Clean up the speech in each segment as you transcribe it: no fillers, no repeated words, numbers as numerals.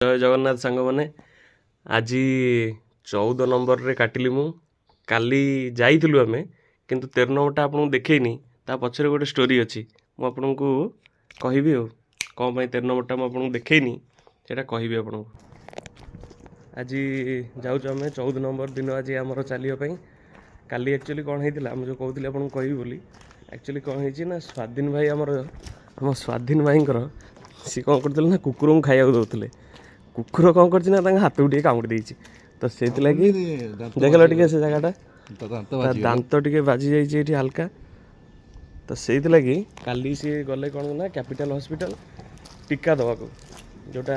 जय जगन्नाथ सांग मैंने आज 14 नंबर रे काटिली मु काली जाइलु आम किंतु 13 नंबरटा आपको देखनी ता पछरे गोटे स्टोरी अच्छी मुझे कहबी कौन 13 नंबरटा मुझे देखनी से कहबी आपको आज जाऊँ आम 14 नंबर दिन आज आम चलने काली एक्चुअली कौन होता मुझे कहती आपको कहबी बोली एक्चुअली कौन है स्वाधीन भाई आम स्वाधीन भाई सी कौन करते ना कुकुर को खाया दौले कुकुर कौन कर हाथ को कामुड़ी देती तो से लगी देख लो टे से जगहटा दांत टे बाजी जाइए हल्का तो से लगी काली सी गले कौन ना कैपिटल हॉस्पिटल टीका दवा को जोटा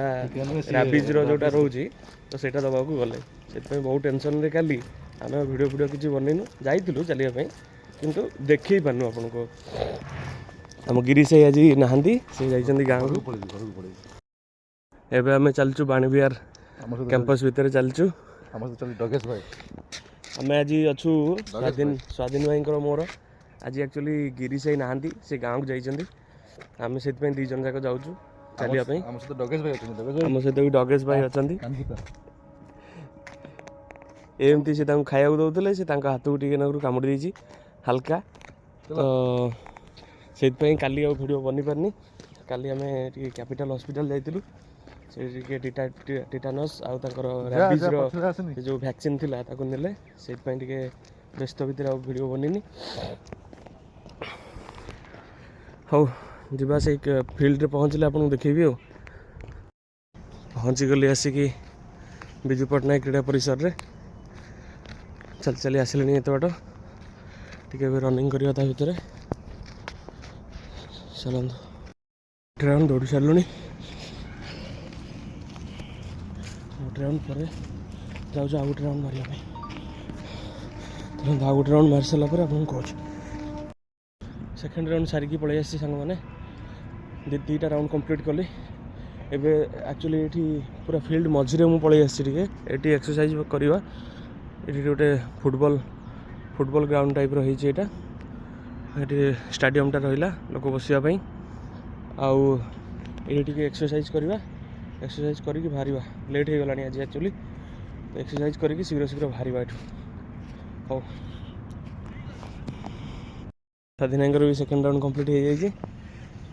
रैबिज जोटा रोचे तो सेटा दवा को गले से बहुत टेंशन रे काली आम वीडियो वीडियो किसी बनईनु जाइलु चलिए किंतु देखे पार्नु आपन को आम गिरीश आज नहांती से जाइए गाँव को एबे आम चलचु बाणीविहार कैंपस भितर चलचु आम आज अच्छु स्वाधीन भाई मोर आज एक्चुअली गिरीश भाई नहांती से गाँव को जाइए आम से दी जन जाक जाऊँ चलिए आम सहित भी डगेश भाई अच्छा एमती से खाया दौले से हाथ को टे कामुड़ी देती हल्का तो से काली वीडियो बनी पारनी काली आम कैपिटल हॉस्पिटल जाइलु से टिटानस आबिज जो वैक्सीन थिला ताको नेले से व्यस्त भितर वीडियो बननी हाँ जीवा से फील्ड रे पहुँचले आपको देखेबी पहुँची गली आसिकी विजु पट्टनायक क्रीड़ा परिसर रे चल चली आसिले एत बाट टे रनिंग करवा भितर चलत राउंड दौड़ी सारू गोटे राउंड पर जाऊँ आ गोटे राउंड मारे आ गोटे राउंड मारी सारा पर आपको कौच सेकेंड राउंड सारिकी पलि आसी सांग मैंने दुईटा राउंड कंप्लीट कली एबे एक्चुअली ये पूरा फील्ड मझे मुझे पलि आसी एक्सरसाइज करवा ये गोटे फुटबॉल ग्राउंड टाइप रही ये स्टाडियमटा रहा लोक बसापी आउ ये एक्सरसाइज करवा एक्सरसाइज करके बाहर लेट हो गला आज एक्चुअली तो एक्सरसाइज करके शीघ्र शीघ्र बाहर ये हाँ स्वाधीन भी सेकेंड राउंड कंप्लीट हो जाए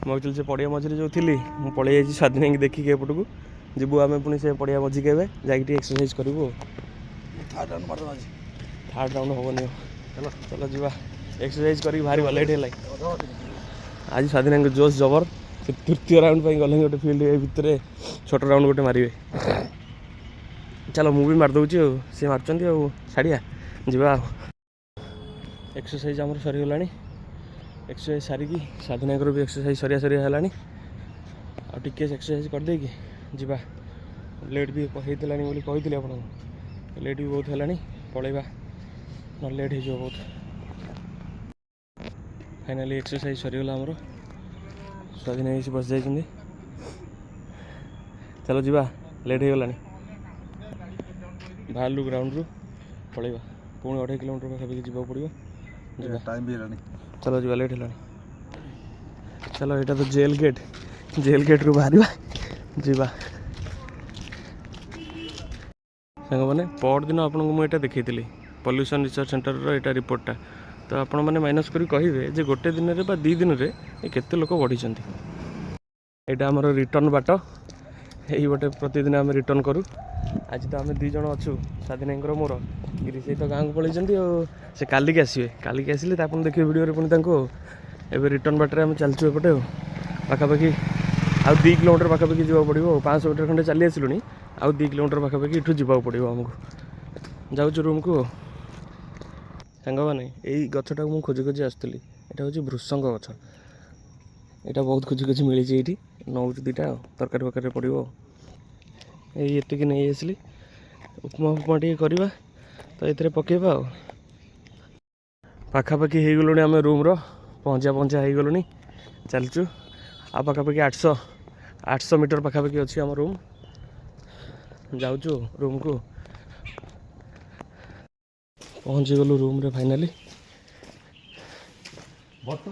मुझे से पड़िया मझे जो थी मुझे पलि जाइए स्वाधीन देखिए एपटू जीवु आम पुणी से पड़िया मझी के जाकि एक्सरसाइज करूँ थर्ड राउंड हेनी चलो चलो जी एक्सरसाइज कर बाहर लेट है आज स्वाधीन जोश जबर से तृतीय राउंड पर गले गोटे फील्ड भितर छोट राउंड गोटे मारे चलो मुझे मारदे सी मार्च छाड़िया जा एक्सरसाइज आम सरीगला एक्सरसाइज सारिकी स्वाधीन भी एक्सरसाइज सरिया सरिया है टिके एक्सरसाइज करदे जा लेट भी होता कही आपको लेट भी बहुत है पलैबा न लेट हो बहुत फाइनाली एक्सरसाइज सरीगला आमर स्वाधीन से बस जाइए चलो जी लेट हो गला बाहर ग्राउंड रू पलैबा पुणी 2.5 किलोमीटर पाखापाखि जावाक पड़ो टाइम भी चलो जी लेट है चलो यहाँ तो जेल गेट रू बाहर जा सांग मैंने परदिन आपको मुझे देखी पॉल्यूशन रिसर्च सेंटर रो रिपोर्टा तो आपण मैंने माइनस करी कहे जे गोटे दिन रे बा 2 दिन रे केते लोक बढ़ी यहाँ आमर रिटर्न बाट यही गोटे प्रतिदिन आम रिटर्न करूँ आज तो आम 2 जन अच्छु स्वाधीन मोर गिरीश तो गाँव को पलैंती से कालिक आसिले आप देखिए वीडियो पुणी एवं रिटर्न बाटर आम चलचु एपटे पाखापाखि आउ 2 किलोमीटर पाखापाखि जावाक पड़ो 500 मीटर खंडे चली आसलुनी आउ 2 किलोमीटर पाखापाखि इठू जावाक पड़ो आमको जाऊँ रूम को सांग मैंने यही गछटा मुझे खोजी खोजी आसुली यहाँ हूँ भृषंग गछ यहाँ बहुत खोजी खोजी मिली ये नौ 2टा तरकारी फरकारी पड़ो ये नहीं आसली उपमा उपमा टे करवा तो ये पकेबा पाखापाखि हो गलुणी आम रूम पहुँचा हो गलुणी चलचु आ पाखापाखि 800 मीटर पाखापाखि अच्छी आम रूम जाऊँ रूम को पहुँची गलु रूम रे फाइनाली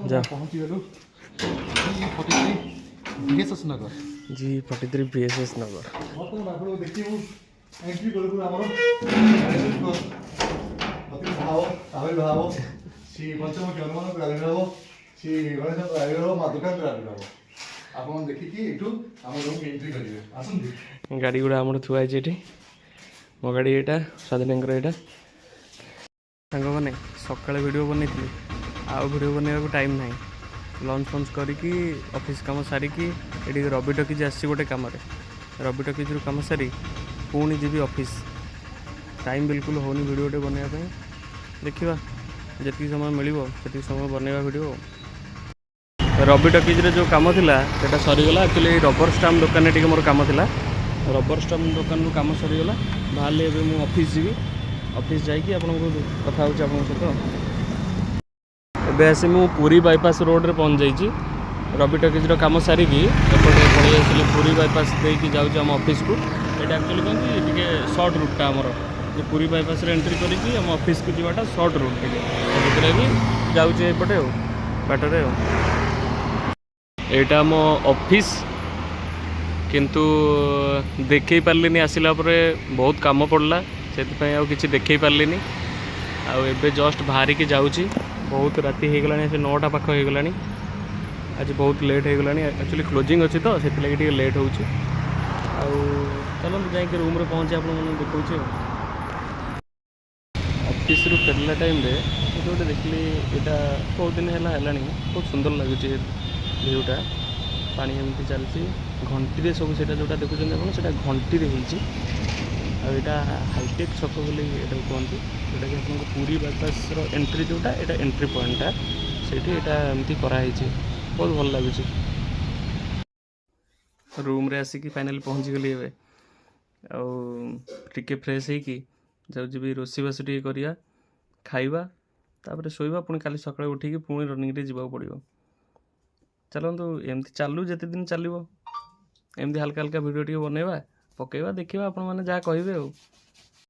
जा पहुँची गलु नगर G43 BSS नगर ବର୍ତ୍ତମାନ ଆପଣଙ୍କୁ ଦେଖିବୁ ଏଣ୍ଟ୍ରି କରୁ ଆମର ଅତି ଭାବ ତାମିଲ ଭାବ ଶ୍ରୀ ପଞ୍ଚମୁଖୀ ହନୁମାନଙ୍କ ଆବିର୍ଭାବ ଶ୍ରୀ ଗଣେଶଙ୍କ ଆବିର୍ଭାବ ମା ଦୁର୍ଗାଙ୍କର ଆବିର୍ଭାବ ଆପଣ ଦେଖିକି ଏଠୁ ଆମ ରୁମ୍କୁ ଏଣ୍ଟ୍ରି କରିବେ ଆସନ୍ତୁ। ଗାଡ଼ି ଗୁଡ଼ା ଆମର ଥୁଆ ହେଇଛି ଏଠି ମୋ ଗାଡ଼ି ଏଇଟା ସ୍ୱାଧୀନଙ୍କର ଏଇଟା ସାଙ୍ଗମାନେ ସକାଳେ ଭିଡ଼ିଓ ବନେଇଥିଲି ଆଉ ଭିଡ଼ିଓ ବନେଇବାକୁ ଟାଇମ୍ ନାହିଁ ଲଞ୍ଚ ଫଞ୍ଚ କରିକି ଅଫିସ୍ କାମ ସାରିକି ଏଠି ରବି ଟକିଜ୍ ଆସିଛି ଗୋଟେ କାମରେ ରବି ଟକିଜ୍ରୁ କାମ ସାରି ପୁଣି ଯିବି ଅଫିସ୍ ଟାଇମ୍ ବିଲକୁଲ ହେଉନି ଭିଡ଼ିଓଟେ ବନେଇବା ପାଇଁ ଦେଖିବା ଯେତିକି ସମୟ ମିଳିବ ସେତିକି ସମୟ ବନେଇବା ଭିଡ଼ିଓ ରବି ଟକିଜ୍ରେ ଯେଉଁ କାମ ଥିଲା ସେଇଟା ସରିଗଲା ଆକ୍ଚୁଆଲି ରବର ଷ୍ଟାମ୍ପ ଦୋକାନରେ ଟିକେ ମୋର କାମ ଥିଲା ରବର ଷ୍ଟାମ୍ପ ଦୋକାନରୁ କାମ ସରିଗଲା ବାହାରିଲେ ଏବେ ମୁଁ ଅଫିସ୍ ଯିବି ଅଫିସ୍ ଯାଇକି ଆପଣଙ୍କୁ କଥା ହେଉଛି ଆପଣଙ୍କ ସହିତ ଏବେ ଆସି ମୁଁ ପୁରୀ ବାଇପାସ୍ ରୋଡ଼ରେ ପହଞ୍ଚି ଯାଇଛି ରବି ଟକିଜ୍ର କାମ ସାରିକି ଏପଟେ ପଳେଇ ଆସିଲି ପୁରୀ ବାଇପାସ୍ ଦେଇକି ଯାଉଛି ଆମ ଅଫିସ୍କୁ ଏଇଟା ଆକ୍ଚୁଆଲି କ'ଣ କି ଟିକେ ସର୍ଟ ରୁଟ୍ଟା ଆମର ଯେ ପୁରୀ ବାଇପାସ୍ରେ ଏଣ୍ଟ୍ରି କରିକି ଆମ ଅଫିସ୍କୁ ଯିବାଟା ସର୍ଟ ରୁଟ୍ ଟିକେ ସେଥିରେ ବି ଯାଉଛି ଏପଟେ ଆଉ ବାଟରେ ଆଉ ଏଇଟା ଆମ ଅଫିସ୍ କିନ୍ତୁ ଦେଖେଇ ପାରିଲିନି ଆସିଲା ପରେ ବହୁତ କାମ ପଡ଼ିଲା ସେଥିପାଇଁ ଆଉ କିଛି ଦେଖେଇ ପାରିଲିନି ଆଉ ଏବେ ଜଷ୍ଟ ବାହାରିକି ଯାଉଛି ବହୁତ ରାତି ହେଇଗଲାଣି ସେ 9ଟା ପାଖ ହେଇଗଲାଣି ଆଜି ବହୁତ ଲେଟ୍ ହେଇଗଲାଣି ଆକ୍ଚୁଆଲି କ୍ଲୋଜିଂ ଅଛି ତ ସେଥିଲାଗି ଟିକେ ଲେଟ୍ ହେଉଛି ଆଉ ଚାଲନ୍ତୁ ଯାଇକି ରୁମ୍ରେ ପହଞ୍ଚି ଆପଣମାନଙ୍କୁ ଦେଖାଉଛି ଆଉ ଅଫିସ୍ରୁ ଫେରିଲା ଟାଇମ୍ରେ ଏଠି ଗୋଟେ ଦେଖିଲି ଏଇଟା ବହୁତ ଦିନ ହେଲାଣି ବହୁତ ସୁନ୍ଦର ଲାଗୁଛି ଭିୟୁଟା ପାଣି ଏମିତି ଚାଲିଛି ଘଣ୍ଟିରେ ସବୁ ସେଇଟା ଯେଉଁଟା ଦେଖୁଛନ୍ତି ଆପଣ ସେଇଟା ଘଣ୍ଟିରେ ହେଇଛି ଆଉ ଏଇଟା ହାଇଟେକ୍ ଛକ ବୋଲି ଏଟାକୁ କୁହନ୍ତି ଯେଉଁଟାକି ଆପଣଙ୍କ ପୁରୀ ବାଇପାସ୍ର ଏଣ୍ଟ୍ରି ଯେଉଁଟା ଏଇଟା ଏଣ୍ଟ୍ରି ପଏଣ୍ଟଟା ସେଇଠି ଏଇଟା ଏମିତି କରାହେଇଛି ବହୁତ ଭଲ ଲାଗୁଛି ରୁମ୍ରେ ଆସିକି ଫାଇନାଲି ପହଞ୍ଚିଗଲି ଏବେ ଆଉ ଟିକେ ଫ୍ରେଶ୍ ହେଇକି ଯାଉଛି ବି ରୋଷେଇବାସ ଟିକେ କରିବା ଖାଇବା ତାପରେ ଶୋଇବା ପୁଣି କାଲି ସକାଳେ ଉଠିକି ପୁଣି ରନିଂରେ ଯିବାକୁ ପଡ଼ିବ ଚାଲନ୍ତୁ ଏମିତି ଚାଲୁ ଯେତେ ଦିନ ଚାଲିବ ଏମିତି ହାଲକା ହାଲକା ଭିଡ଼ିଓ ଟିକେ ବନେଇବା ପକେଇବା ଦେଖିବା ଆପଣମାନେ ଯାହା କହିବେ ଆଉ